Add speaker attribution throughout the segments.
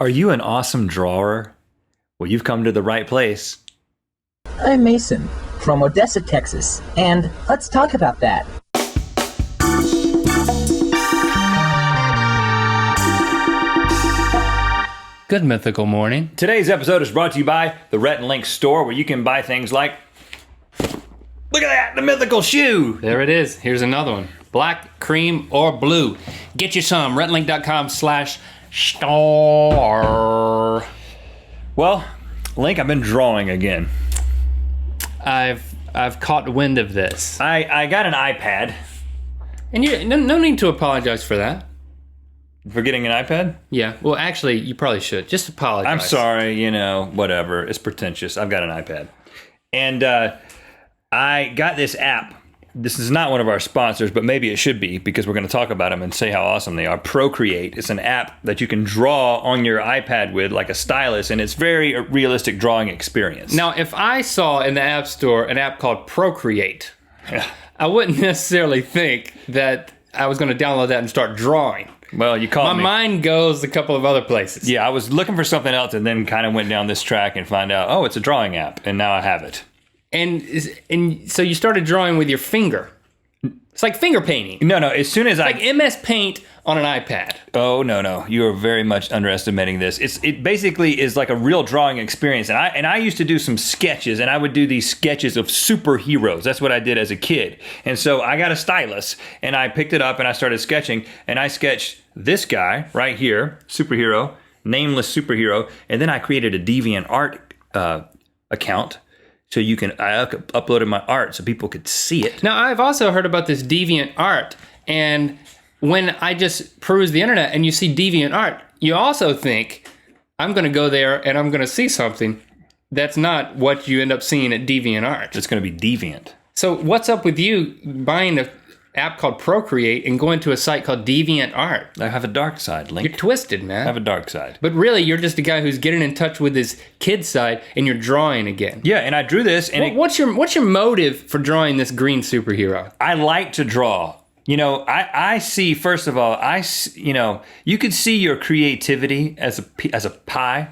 Speaker 1: Are you an awesome drawer? Well, you've come to the right place.
Speaker 2: I'm Mason from Odessa, Texas, and let's talk about that.
Speaker 3: Good mythical morning.
Speaker 1: Today's episode is brought to you by the Rhett and Link store, where you can buy things like, look at that, the mythical shoe.
Speaker 3: There it is. Here's another one. Black, cream, or blue. Get you some. RhettandLink.com/store.
Speaker 1: Well, Link, I've been drawing again.
Speaker 3: I've caught wind of this.
Speaker 1: I got an iPad.
Speaker 3: And you no need to apologize for that.
Speaker 1: For getting an iPad?
Speaker 3: Yeah. Well, actually, you probably should. Just apologize.
Speaker 1: I'm sorry, whatever. It's pretentious. I've got an iPad. And I got this app. This is not one of our sponsors, but maybe it should be, because we're going to talk about them and say how awesome they are. Procreate. It's an app that you can draw on your iPad with, like a stylus, and it's very realistic drawing experience.
Speaker 3: Now, if I saw in the App Store an app called Procreate, I wouldn't necessarily think that I was going to download that and start drawing.
Speaker 1: Well, you caught me.
Speaker 3: My mind goes a couple of other places.
Speaker 1: Yeah, I was looking for something else and then kind of went down this track and found out, oh, it's a drawing app, and now I have it.
Speaker 3: And so you started drawing with your finger. It's like finger painting.
Speaker 1: No, as soon as
Speaker 3: like MS Paint on an iPad.
Speaker 1: Oh, no. You are very much underestimating this. It basically is like a real drawing experience. And I used to do some sketches, and I would do these sketches of superheroes. That's what I did as a kid. And so I got a stylus, and I picked it up, and I started sketching, and I sketched this guy right here, superhero, nameless superhero, and then I created a DeviantArt account. So I uploaded my art so people could see it.
Speaker 3: Now, I've also heard about this DeviantArt, and when I just peruse the internet and you see DeviantArt, you also think, I'm going to go there and I'm going to see something. That's not what you end up seeing at DeviantArt.
Speaker 1: It's going to be deviant.
Speaker 3: So what's up with you buying an app called Procreate and going to a site called DeviantArt?
Speaker 1: I have a dark side, Link.
Speaker 3: You're twisted, man.
Speaker 1: I have a dark side.
Speaker 3: But really, you're just a guy who's getting in touch with his kid side, and you're drawing again.
Speaker 1: Yeah, and I drew this. And
Speaker 3: what's your motive for drawing this green superhero?
Speaker 1: I like to draw. I see, first of all, you could see your creativity as a pie.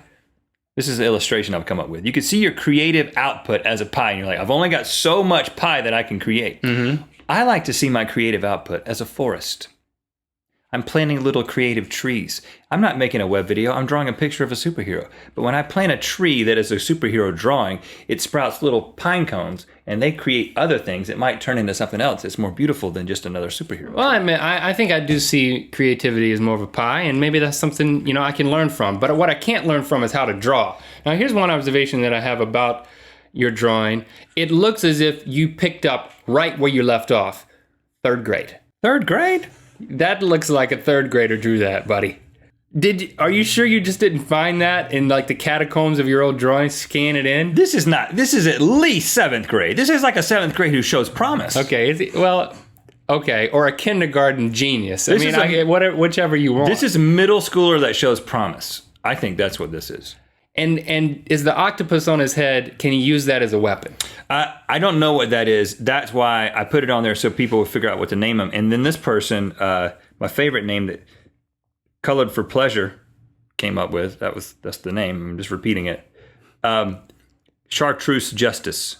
Speaker 1: This is an illustration I've come up with. You could see your creative output as a pie, and you're like, I've only got so much pie that I can create. Mm-hmm. I like to see my creative output as a forest. I'm planting little creative trees. I'm not making a web video. I'm drawing a picture of a superhero. But when I plant a tree that is a superhero drawing, it sprouts little pine cones, and they create other things that might turn into something else. It's more beautiful than just another superhero.
Speaker 3: Well, I think I do see creativity as more of a pie, and maybe that's something I can learn from. But what I can't learn from is how to draw. Now, here's one observation that I have about your drawing. It looks as if you picked up right where you left off. 3rd grade.
Speaker 1: 3rd grade?
Speaker 3: That looks like a 3rd grader drew that, buddy. Are you sure you just didn't find that in like the catacombs of your old drawing, scan it in?
Speaker 1: This is at least 7th grade. This is like a 7th grade who shows promise.
Speaker 3: Okay, or a kindergarten genius. Whichever you want.
Speaker 1: This is a middle schooler that shows promise. I think that's what this is.
Speaker 3: And is the octopus on his head, can he use that as a weapon?
Speaker 1: I don't know what that is. That's why I put it on there so people would figure out what to name him. And then this person, my favorite name that Colored for Pleasure came up with, that's the name. I'm just repeating it. Chartreuse Justice.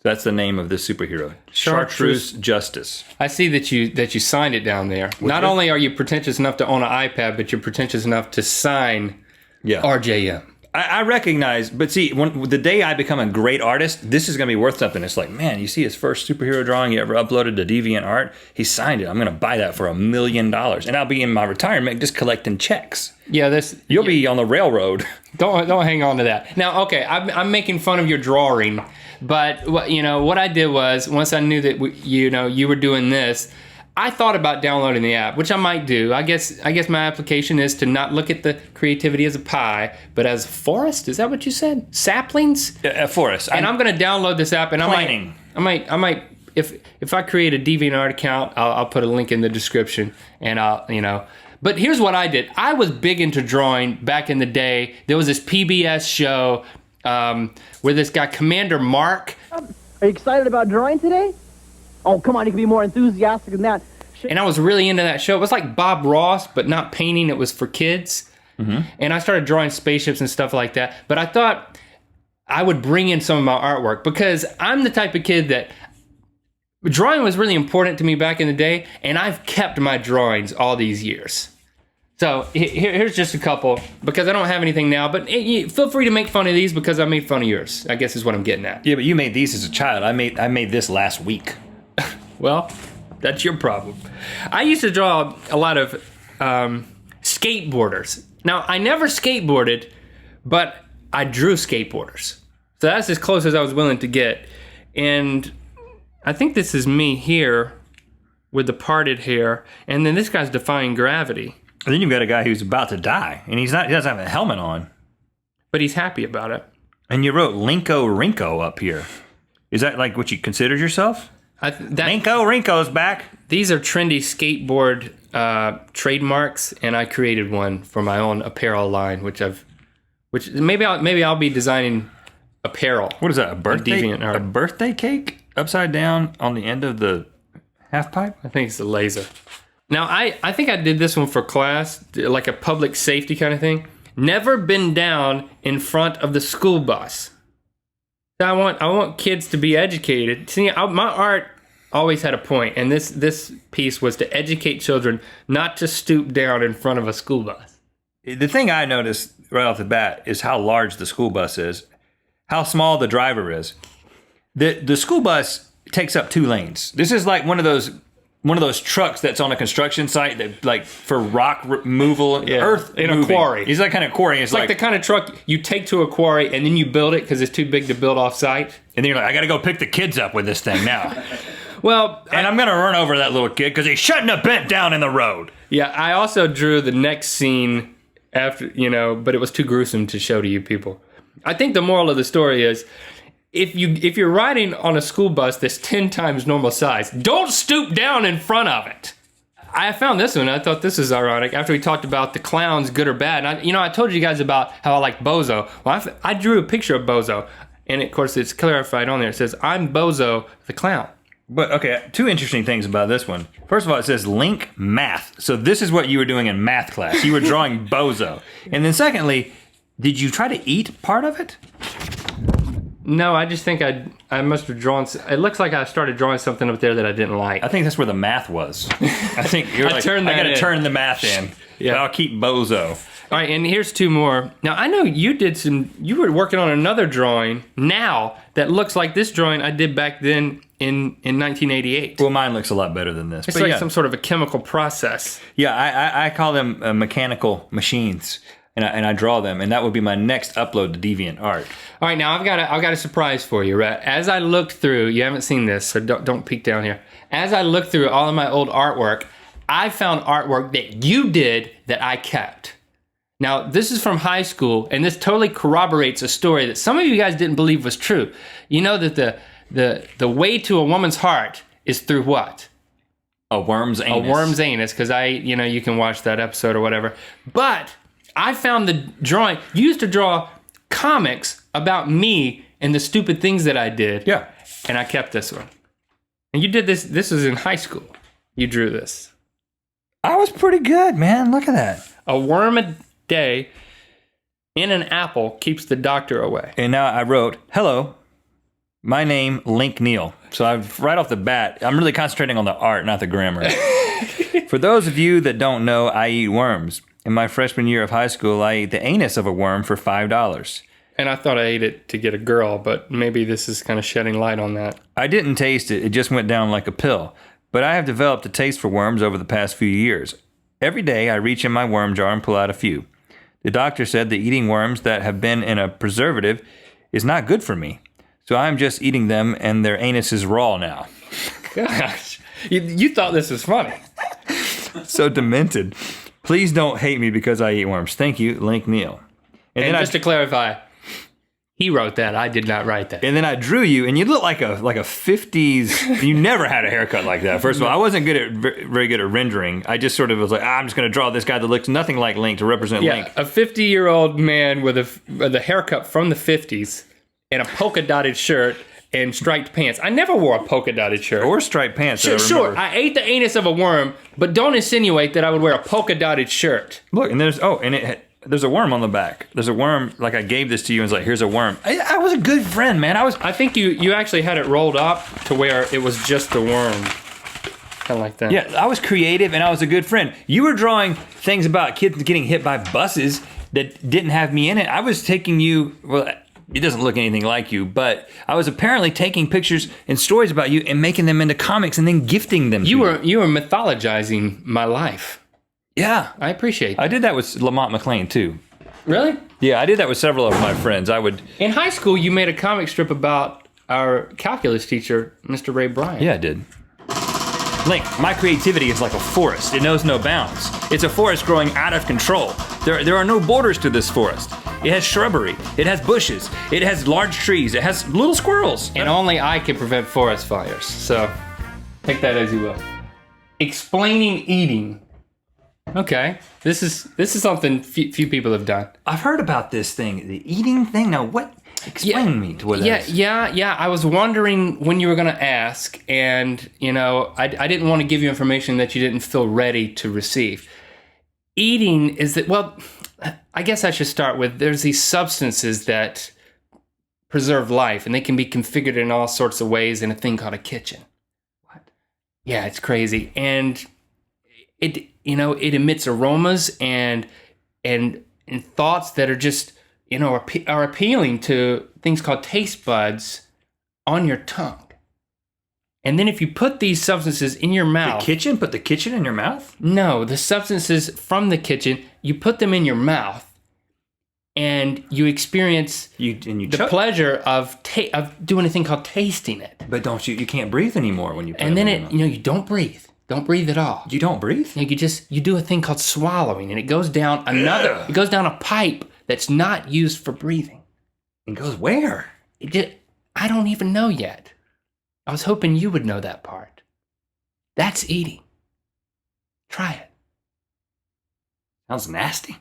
Speaker 1: That's the name of this superhero. Chartreuse Justice.
Speaker 3: I see that you signed it down there. Not only are you pretentious enough to own an iPad, but you're pretentious enough to sign RJM.
Speaker 1: I recognize, but see, the day I become a great artist, this is going to be worth something. It's like, man, you see his first superhero drawing he ever uploaded to DeviantArt? He signed it. I'm going to buy that for $1 million. And I'll be in my retirement just collecting checks.
Speaker 3: Yeah,
Speaker 1: You'll be on the railroad.
Speaker 3: Don't hang on to that. Now, okay, I'm making fun of your drawing, but what I did was, once I knew that you were doing this, I thought about downloading the app, which I might do. I guess my application is to not look at the creativity as a pie, but as a forest. Is that what you said? Saplings?
Speaker 1: A forest.
Speaker 3: And I'm going to download this app, and
Speaker 1: planning.
Speaker 3: I might. If I create a DeviantArt account, I'll put a link in the description, and But here's what I did. I was big into drawing back in the day. There was this PBS show where this guy, Commander Mark.
Speaker 2: Are you excited about drawing today? Oh, come on, you can be more enthusiastic than that.
Speaker 3: And I was really into that show. It was like Bob Ross, but not painting. It was for kids. And I started drawing spaceships and stuff like that. But I thought I would bring in some of my artwork because I'm the type of kid that drawing was really important to me back in the day, and I've kept my drawings all these years. So here's just a couple, because I don't have anything now, but feel free to make fun of these because I made fun of yours, I guess is what I'm getting at.
Speaker 1: Yeah, but you made these as a child. I made this last week.
Speaker 3: Well, that's your problem. I used to draw a lot of skateboarders. Now, I never skateboarded, but I drew skateboarders. So that's as close as I was willing to get. And I think this is me here with the parted hair. And then this guy's defying gravity.
Speaker 1: And then you've got a guy who's about to die, and he doesn't have a helmet on.
Speaker 3: But he's happy about it.
Speaker 1: And you wrote Linko Rinko up here. Is that like what you considered yourself? Linko Rinko's back.
Speaker 3: These are trendy skateboard trademarks, and I created one for my own apparel line, which maybe I'll be designing apparel.
Speaker 1: What is that? A birthday?
Speaker 3: DeviantArt.
Speaker 1: A birthday cake upside down on the end of the half pipe?
Speaker 3: I think it's a laser. Now I think I did this one for class, like a public safety kind of thing. Never been down in front of the school bus. I want kids to be educated. See, my art always had a point, and this piece was to educate children not to stoop down in front of a school bus.
Speaker 1: The thing I noticed right off the bat is how large the school bus is, how small the driver is. The school bus takes up 2 lanes. This is like one of those trucks that's on a construction site that like for rock removal, earth
Speaker 3: in
Speaker 1: moving.
Speaker 3: a quarry.
Speaker 1: It's that kind of quarry.
Speaker 3: It's like the kind of truck you take to a quarry and then you build it because it's too big to build off site.
Speaker 1: And then you're like, I got to go pick the kids up with this thing now.
Speaker 3: Well,
Speaker 1: and I'm going to run over that little kid because he shouldn't have bent down in the road.
Speaker 3: Yeah, I also drew the next scene after, but it was too gruesome to show to you people. I think the moral of the story is, if you're riding on a school bus that's 10 times normal size, don't stoop down in front of it. I found this one. I thought this is ironic. After we talked about the clowns, good or bad, and I told you guys about how I like Bozo. Well, I drew a picture of Bozo, and of course it's clarified on there. It says, "I'm Bozo the clown."
Speaker 1: But okay, 2 interesting things about this one. First of all, it says Link Math. So this is what you were doing in math class. You were drawing Bozo. And then secondly, did you try to eat part of it?
Speaker 3: No, I just think I must have drawn. It looks like I started drawing something up there that I didn't like.
Speaker 1: I think that's where the math was. I think you're like, I got to turn the math in. Yeah, but I'll keep Bozo.
Speaker 3: All right, and here's 2 more. Now, I know you were working on another drawing now that looks like this drawing I did back then in 1988.
Speaker 1: Well, mine looks a lot better than this.
Speaker 3: It's like some sort of a chemical process.
Speaker 1: Yeah, I call them mechanical machines, and I draw them, and that would be my next upload to DeviantArt.
Speaker 3: All right, now I've got a surprise for you, Rhett. As I looked through, you haven't seen this, so don't peek down here. As I looked through all of my old artwork, I found artwork that you did that I kept. Now, this is from high school, and this totally corroborates a story that some of you guys didn't believe was true. You know that the way to a woman's heart is through what?
Speaker 1: A worm's anus.
Speaker 3: A worm's anus, because you can watch that episode or whatever. But I found the drawing. You used to draw comics about me and the stupid things that I did.
Speaker 1: Yeah.
Speaker 3: And I kept this one. And you did this. This was in high school. You drew this.
Speaker 1: I was pretty good, man. Look at that.
Speaker 3: A worm a day in an apple keeps the doctor away.
Speaker 1: And now I wrote, "Hello, my name Link Neal." So right off the bat, I'm really concentrating on the art, not the grammar. For those of you that don't know, I eat worms. In my freshman year of high school, I ate the anus of a worm for $5.
Speaker 3: And I thought I ate it to get a girl, but maybe this is kind of shedding light on that.
Speaker 1: I didn't taste it. It just went down like a pill. But I have developed a taste for worms over the past few years. Every day, I reach in my worm jar and pull out a few. The doctor said that eating worms that have been in a preservative is not good for me. So I'm just eating them, and their anus is raw now.
Speaker 3: Gosh, you thought this was funny.
Speaker 1: So demented. Please don't hate me because I eat worms. Thank you, Link Neal.
Speaker 3: And then just to clarify, he wrote that. I did not write that.
Speaker 1: And then I drew you, and you look like a 50s. You never had a haircut like that. First of all, I wasn't very good at rendering. I just sort of was like, I'm just going to draw this guy that looks nothing like Link to represent Link.
Speaker 3: A 50-year-old man with a haircut from the 50s and a polka-dotted shirt and striped pants. I never wore a polka-dotted shirt.
Speaker 1: Or striped pants.
Speaker 3: Sure, I ate the anus of a worm, but don't insinuate that I would wear a polka-dotted shirt.
Speaker 1: Look, and there's, and it There's a worm on the back. There's a worm. Like I gave this to you and was like, here's a worm. I was a good friend, man.
Speaker 3: I think you actually had it rolled up to where it was just the worm. Kind of like that.
Speaker 1: Yeah, I was creative and I was a good friend. You were drawing things about kids getting hit by buses that didn't have me in it. I was taking you, well, it doesn't look anything like you, but I was apparently taking pictures and stories about you and making them into comics and then gifting them to you.
Speaker 3: You were mythologizing my life.
Speaker 1: Yeah.
Speaker 3: I appreciate that.
Speaker 1: I did that with Lamont McLean too.
Speaker 3: Really?
Speaker 1: Yeah, I did that with several of my friends.
Speaker 3: In high school, you made a comic strip about our calculus teacher, Mr. Ray Bryant.
Speaker 1: Yeah, I did. Link, my creativity is like a forest. It knows no bounds. It's a forest growing out of control. There are no borders to this forest. It has shrubbery. It has bushes. It has large trees. It has little squirrels.
Speaker 3: And only I can prevent forest fires. So take that as you will. Explaining eating. Okay, this is something few people have done.
Speaker 1: I've heard about this thing, the eating thing. Now, what? Explain me to what that is.
Speaker 3: Yeah. I was wondering when you were going to ask, and I didn't want to give you information that you didn't feel ready to receive. Eating is that, well, I guess I should start with, there's these substances that preserve life, and they can be configured in all sorts of ways in a thing called a kitchen. What? Yeah, it's crazy, and it emits aromas and thoughts that are just are appealing to things called taste buds on your tongue. And then if you put these substances in your mouth...
Speaker 1: Put the kitchen in your mouth?
Speaker 3: No, the substances from the kitchen, you put them in your mouth and you experience the pleasure of doing a thing called tasting it.
Speaker 1: But you can't breathe anymore when you put
Speaker 3: and
Speaker 1: it
Speaker 3: then
Speaker 1: in your mouth.
Speaker 3: you don't breathe. Don't breathe at all.
Speaker 1: You don't breathe?
Speaker 3: You do a thing called swallowing, and it goes down it goes down a pipe that's not used for breathing.
Speaker 1: It goes where?
Speaker 3: I don't even know yet. I was hoping you would know that part. That's eating. Try it.
Speaker 1: Sounds nasty.